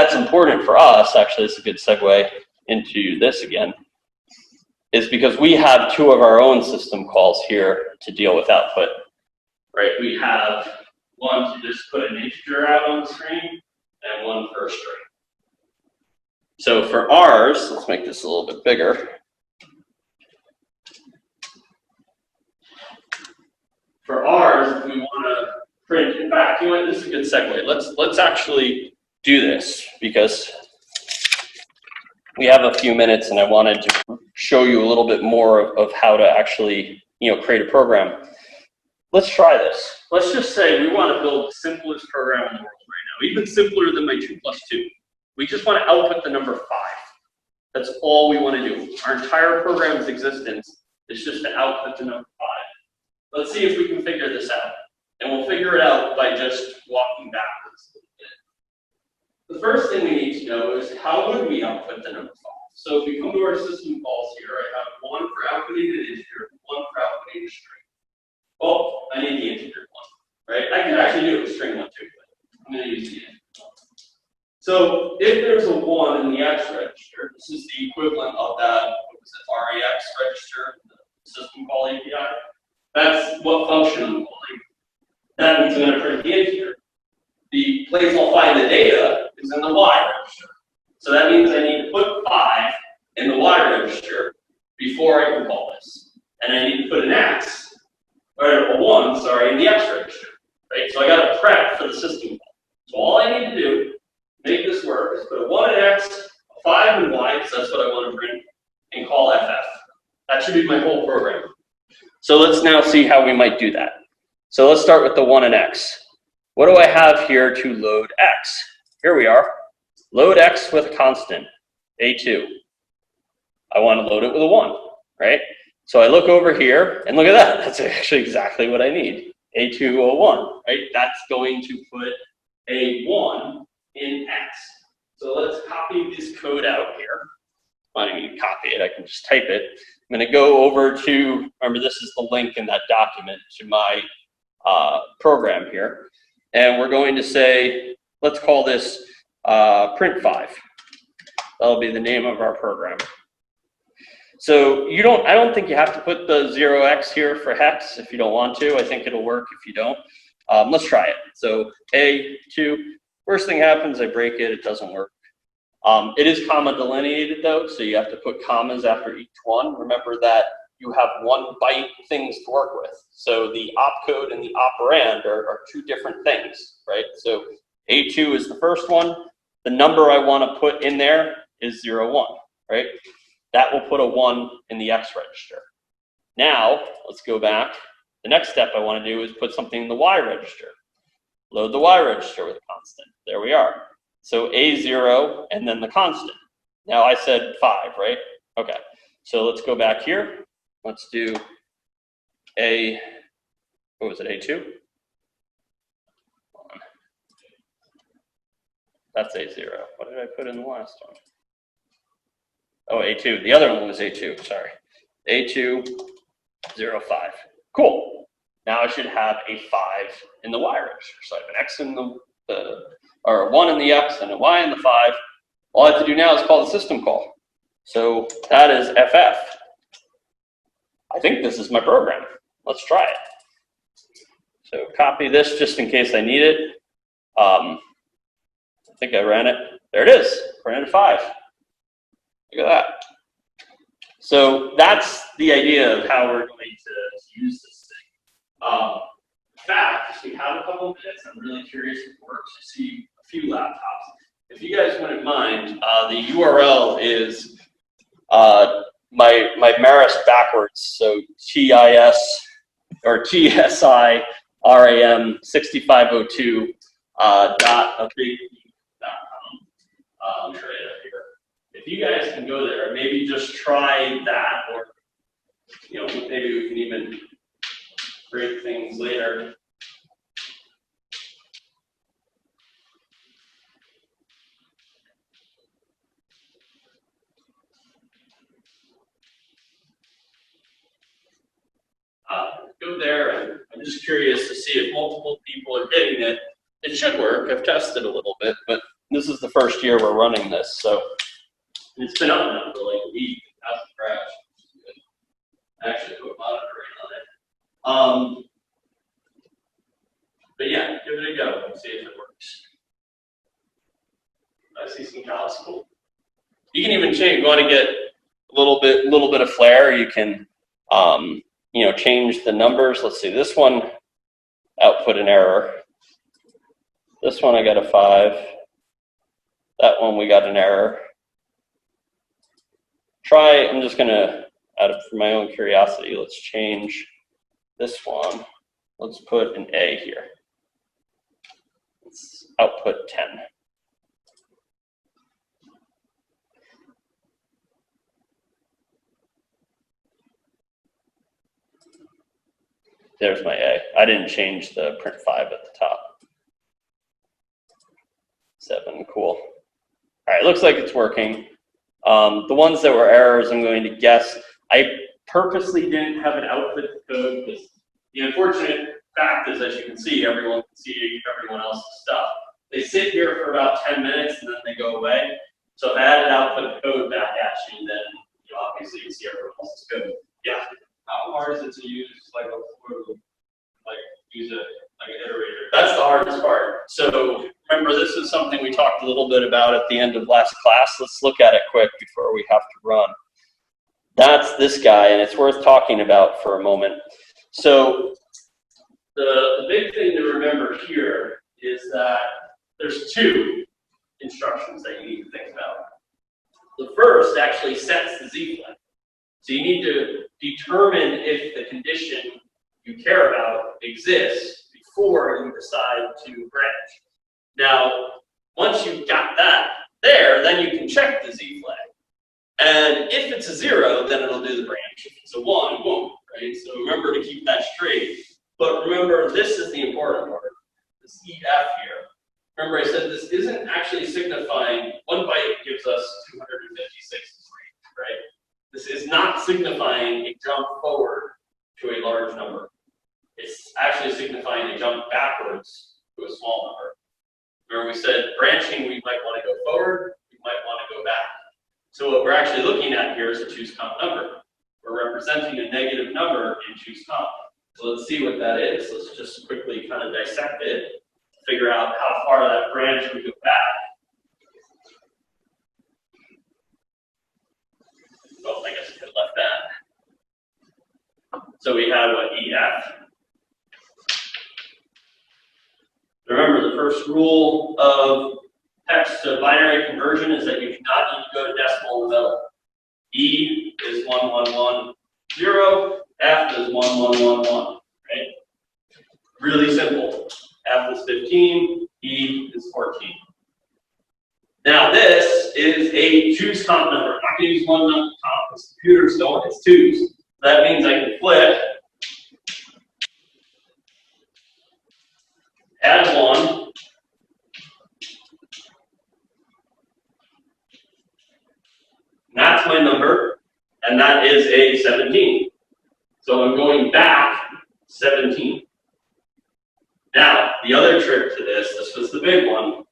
that's important for us, actually, it's a good segue into this again, is because we have two of our own system calls here to deal with output, right? We have one to just put an integer out on the screen and one for a string. So for ours, let's make this a little bit bigger. For ours, if we want to print, in fact, you know what, this is a good segue. Let's actually do this because we have a few minutes and I wanted to show you a little bit more of how to actually, create a program. Let's try this. Let's just say we want to build the simplest program in the world right now, even simpler than my 2 plus 2. We just want to output the number 5. That's all we want to do. Our entire program's existence is just to output the number 5. Let's see if we can figure this out. And we'll figure it out by just walking backwards a little bit. The first thing we need to know is how would we output the number 5? So if we come to our system calls here, I have one for outputting an integer, one for outputting a string. Well, I need the integer one, right? I could actually do it with string one too, but I'm going to use the integer one. So if there's a 1 in the X register, this is the equivalent of that, what was it, REX register, the system call API. That's what function I'm calling. That means I'm going to print the integer. The place I'll find the data is in the Y register. So that means I need to put 5 in the Y register before I can call this. And I need to put an X, or a 1, sorry, in the X register. Right? So I got to prep for the system call. So all I need to do to make this work is put a 1 in X, a 5 in Y, because that's what I want to print, and call FF. That should be my whole program. So let's now see how we might do that. So let's start with the 1 in X. What do I have here to load X? Here we are. Load X with a constant, A2. I want to load it with a 1, right? So I look over here, and look at that. That's actually exactly what I need. A201, right? That's going to put a 1 in X. So let's copy this code out here. I don't need to copy it, I can just type it. I'm going to go over to, remember this is the link in that document to my program here. And we're going to say, let's call this print 5. That'll be the name of our program. So I don't think you have to put the 0x here for hex if you don't want to. I think it'll work if you don't. Let's try it. So A2, worst thing happens, I break it, it doesn't work. It is comma delineated though, so you have to put commas after each one. Remember that you have 1 byte things to work with. So the opcode and the operand are 2 different things, right? So A2 is the first one. The number I want to put in there is 01, right? That will put a 1 in the X register. Now, let's go back. The next step I want to do is put something in the Y register. Load the Y register with a constant. There we are. So A0 and then the constant. Now I said 5, right? Okay. So let's go back here. Let's do what was it, A2? Hold on. That's A0. What did I put in the last one? Oh, A2. The other one was A2, sorry. A2, 0, 5. Cool. Now I should have a 5 in the Y register. So I have an X in or a 1 in the X and a Y in the 5. All I have to do now is call the system call. So that is FF. I think this is my program. Let's try it. So copy this just in case I need it. I think I ran it. There it is. Printed 5. Look at that. So that's the idea of how we're going to use this thing. In fact, we have a couple of minutes. I'm really curious if it works. I see a few laptops. If you guys wouldn't mind, the URL is my Maris backwards. So TIS or TSIRAM 6502 .com. I'll try it up here. If you guys can go there, maybe just try that, or maybe we can even break things later. Go there, and I'm just curious to see if multiple people are getting it. It should work. I've tested a little bit, but this this is the first year we're running this, so it's been up now for like a week. It hasn't crashed. I actually put monitoring on it. But yeah, give it a go and see if it works. I see some cows. Cool. You can even change. You want to get a little bit of flair. You can, you know, change the numbers. Let's see. This one output an error. This one I got a 5. That one we got an error. Try. I'm just gonna, out of for my own curiosity, let's change this one. Let's put an A here. Let's output 10. There's my A. I didn't change the print 5 at the top. 7, cool. All right, looks like it's working. The ones that were errors, I'm going to guess. I purposely didn't have an output code because the unfortunate fact is, as you can see, everyone can see everyone else's stuff. They sit here for about 10 minutes and then they go away. So if I added output code back at you, then you obviously you see everyone else's code. Yeah. How hard is it to use like use a like an iterator? That's the hardest part. So remember, this is something we talked a little bit about at the end of last class. Let's look at it quick before we have to run. That's this guy, and it's worth talking about for a moment. So the big thing to remember here is that there's 2 instructions that you need to think about. The first actually sets the Z flag. So you need to determine if the condition you care about exists before you decide to branch. Now, once you've got that there, then you can check the Z flag. And if it's a 0, then it'll do the branch. If it's a 1, it won't, right? So remember to keep that straight. But remember, this is the important part, this EF here. Remember, I said this isn't actually signifying, 1 byte gives us 256, right? This is not signifying a jump forward to a large number. It's actually signifying a jump backwards to a small number. Remember, we said branching, we might want to go forward, we might want to go back. So what we're actually looking at here is a choose comp number. We're representing a negative number in choose comp. So let's see what that is. Let's just quickly kind of dissect it, figure out how far that branch would go back. Oh, I guess I could have left that. So we have what, EF. Remember, the first rule of text to binary conversion is that you do not need to go to decimal in the middle. E is 1110, F is 1111, right? Really simple. F is 15, E is 14. Now this is a choose comp number. I'm not going to use one number comp because computers don't, it's 2s. That means I can flip, add 1, and that's my number, and that is a 17. So I'm going back 17. Now, the other trick to this was the big one,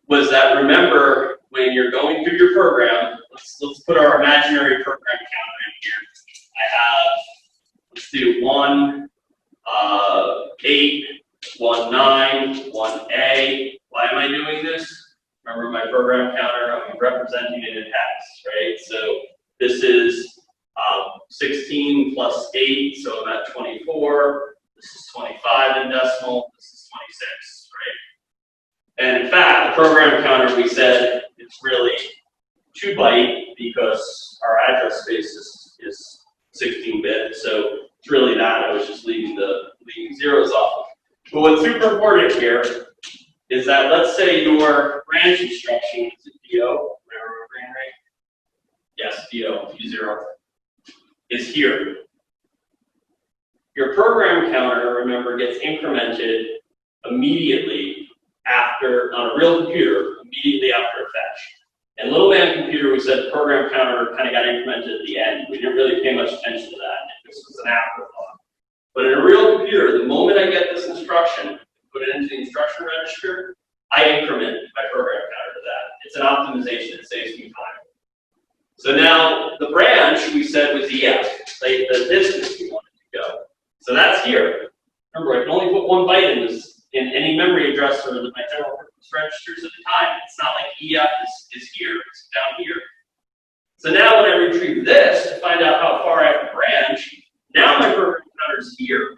was that remember when you're going through your program, let's put our imaginary program counter in here. I have, let's do 1, 8, 1, 9, 1A. Why am I doing this? Remember my program counter, I'm representing it in hex, right? So this is 16 plus 8, so I'm at 24. This is 25 in decimal, this is 26, right? And in fact, the program counter, we said it's really 2 byte because our address space is 16-bit. So it's really that. I was just leaving zeros off. But what's super important here is that let's say your branch instruction is a DO, railroad grain rate. Yes, DO, D0 is here. Your program counter, remember, gets incremented immediately after, on a real computer, immediately after a fetch. And little man computer, we said the program counter kind of got incremented at the end. We didn't really pay much attention to that. This was an afterthought. But in a real computer, the moment I get this instruction, put it into the instruction register, I increment my program counter to that. It's an optimization, it saves me time. So now the branch we said was EF, like the distance we wanted to go. So that's here. Remember, I can only put one byte in this in any memory address or my general purpose registers at a time. It's not like EF is here, it's down here. So now when I retrieve this to find out how far I have to branch, now my program counter is here,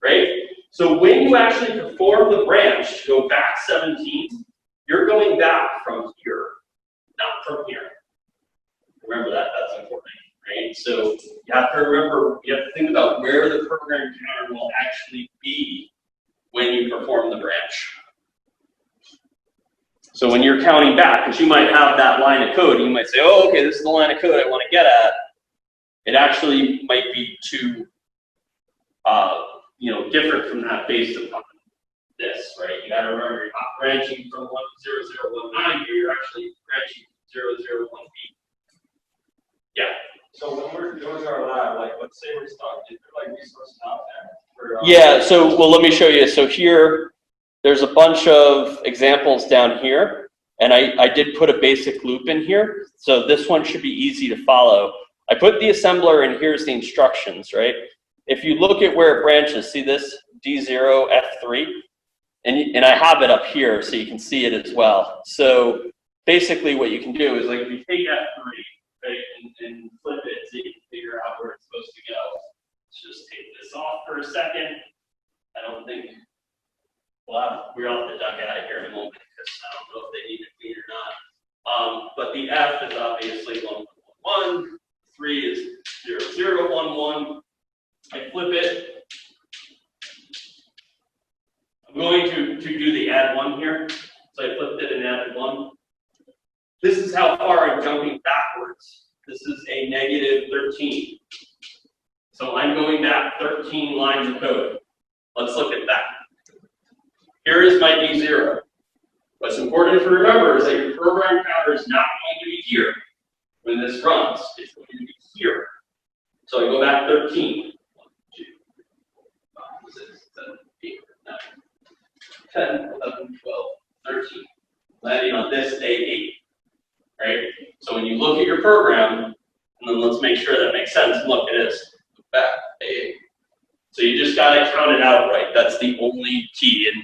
right? So when you actually perform the branch to go back 17, you're going back from here, not from here. Remember that, that's important, right? So you have to remember, you have to think about where the program counter will actually be when you perform the branch. So when you're counting back, because you might have that line of code, you might say, oh, okay, this is the line of code I want to get at. It actually might be too, different from that based upon this, right? You got to remember, you're not branching from 10019 here, you're actually branching from 001B. Yeah. So when we're doing our lab, like let's say we're stuck, is there like resources out there? Yeah, so well let me show you. So here, there's a bunch of examples down here, and I did put a basic loop in here. So this one should be easy to follow. I put the assembler and here's the instructions, right? If you look at where it branches, see this D0, F3? And I have it up here so you can see it as well. So basically what you can do is like if you take F3, right, and flip it so you can figure out where it's supposed to go. Let's just take this off for a second. I don't think, we'll have to duck out of here in a moment because I don't know if they need to clean or not. But the F is obviously 111, 3 is 0011. I flip it. I'm going to do the add 1 here. So I flipped it and added 1. This is how far I'm jumping backwards. This is a negative 13. So I'm going back 13 lines of code. Let's look at that. Here is my D0. What's important to remember is that your program counter is not going to be here when this runs. It's going to be here. So I go back 13. 1, 2, 5, 6, 7, 8, 9, 10, 11, 12, 13. Landing on this A8. Right? So when you look at your program, and then let's make sure that makes sense. Look, it is. Back, A8. So you just got to count it out right. That's the only key. And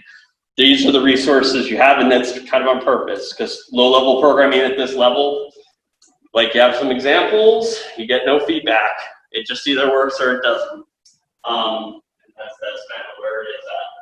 these are the resources you have, and that's kind of on purpose, because low-level programming at this level, like you have some examples, you get no feedback. It just either works or it doesn't. That's kind of where it is at.